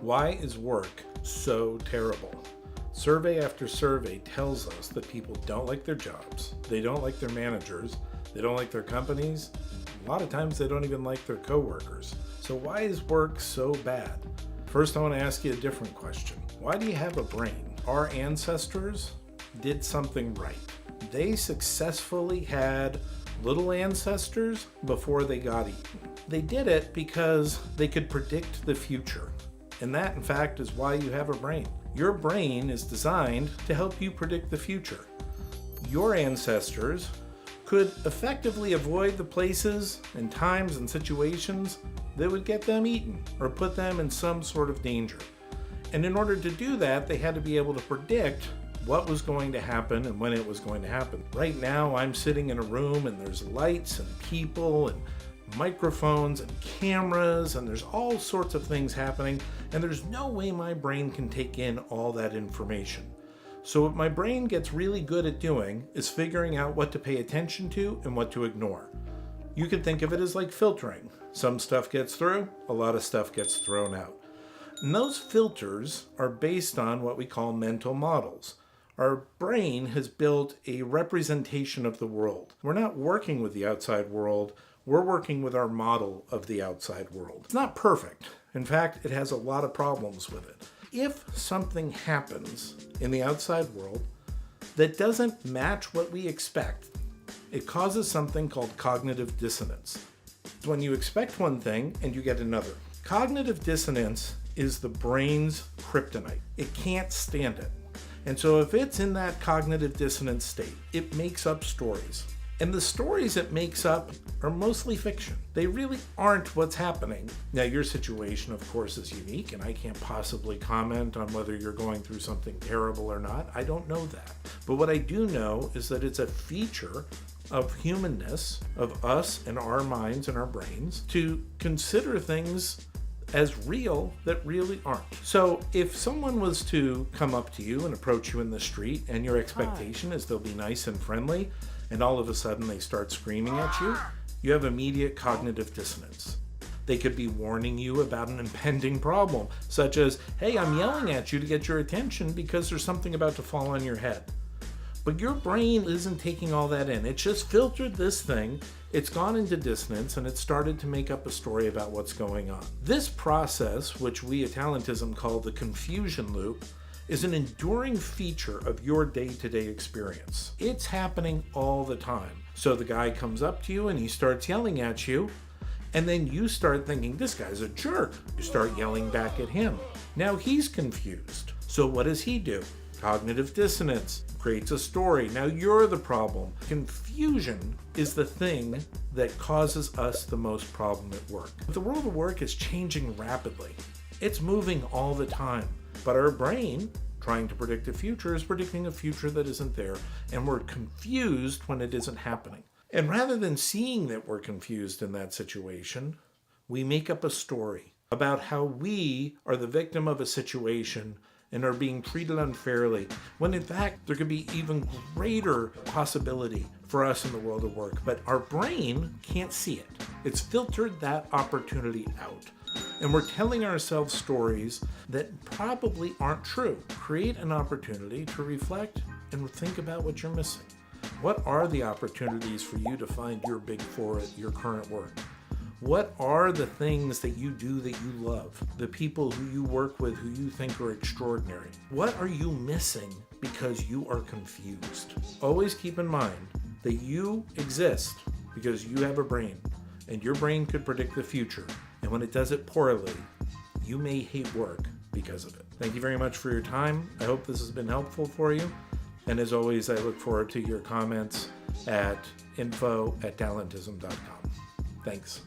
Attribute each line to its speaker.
Speaker 1: Why is work so terrible? Survey after survey tells us that people don't like their jobs, they don't like their managers, they don't like their companies, a lot of times they don't even like their coworkers. So why is work so bad? First, I want to ask you a different question. Why do you have a brain? Our ancestors did something right. They successfully had little ancestors before they got eaten. They did it because they could predict the future. And that, in fact, is why you have a brain. Your brain is designed to help you predict the future. Your ancestors could effectively avoid the places and times and situations that would get them eaten or put them in some sort of danger. And in order to do that, they had to be able to predict what was going to happen and when it was going to happen. Right now, I'm sitting in a room and there's lights and people and microphones and cameras, and there's all sorts of things happening, and there's no way my brain can take in all that information. So what my brain gets really good at doing is figuring out what to pay attention to and what to ignore. You could think of it as like filtering. Some stuff gets through, a lot of stuff gets thrown out. And those filters are based on what we call mental models. Our brain has built a representation of the world. We're not working with the outside world, we're working with our model of the outside world. It's not perfect. In fact, it has a lot of problems with it. If something happens in the outside world that doesn't match what we expect, it causes something called cognitive dissonance. It's when you expect one thing and you get another. Cognitive dissonance is the brain's kryptonite. It can't stand it. And so if it's in that cognitive dissonance state, it makes up stories. And the stories it makes up are mostly fiction. They really aren't what's happening. Now, your situation, of course, is unique, and I can't possibly comment on whether you're going through something terrible or not. I don't know that. But what I do know is that it's a feature of humanness, of us and our minds and our brains, to consider things as real that really aren't. So if someone was to come up to you and approach you in the street, and your expectation is they'll be nice and friendly, and all of a sudden they start screaming at you, you have immediate cognitive dissonance. They could be warning you about an impending problem, such as, hey, I'm yelling at you to get your attention because there's something about to fall on your head. But your brain isn't taking all that in. It's just filtered this thing, it's gone into dissonance, and it started to make up a story about what's going on. This process, which we at Talentism call the confusion loop, is an enduring feature of your day-to-day experience. It's happening all the time. So the guy comes up to you and he starts yelling at you, and then you start thinking, this guy's a jerk. You start yelling back at him. Now he's confused. So what does he do? Cognitive dissonance creates a story. Now you're the problem. Confusion is the thing that causes us the most problem at work. The world of work is changing rapidly. It's moving all the time. But our brain, trying to predict the future, is predicting a future that isn't there, and we're confused when it isn't happening. And rather than seeing that we're confused in that situation, we make up a story about how we are the victim of a situation and are being treated unfairly, when in fact there could be even greater possibility for us in the world of work. But our brain can't see it. It's filtered that opportunity out. And we're telling ourselves stories that probably aren't true. Create an opportunity to reflect and think about what you're missing. What are the opportunities for you to find your big four at your current work? What are the things that you do that you love? The people who you work with who you think are extraordinary? What are you missing because you are confused? Always keep in mind that you exist because you have a brain, and your brain could predict the future. And when it does it poorly, you may hate work because of it. Thank you very much for your time. I hope this has been helpful for you. And as always, I look forward to your comments at info@talentism.com. Thanks.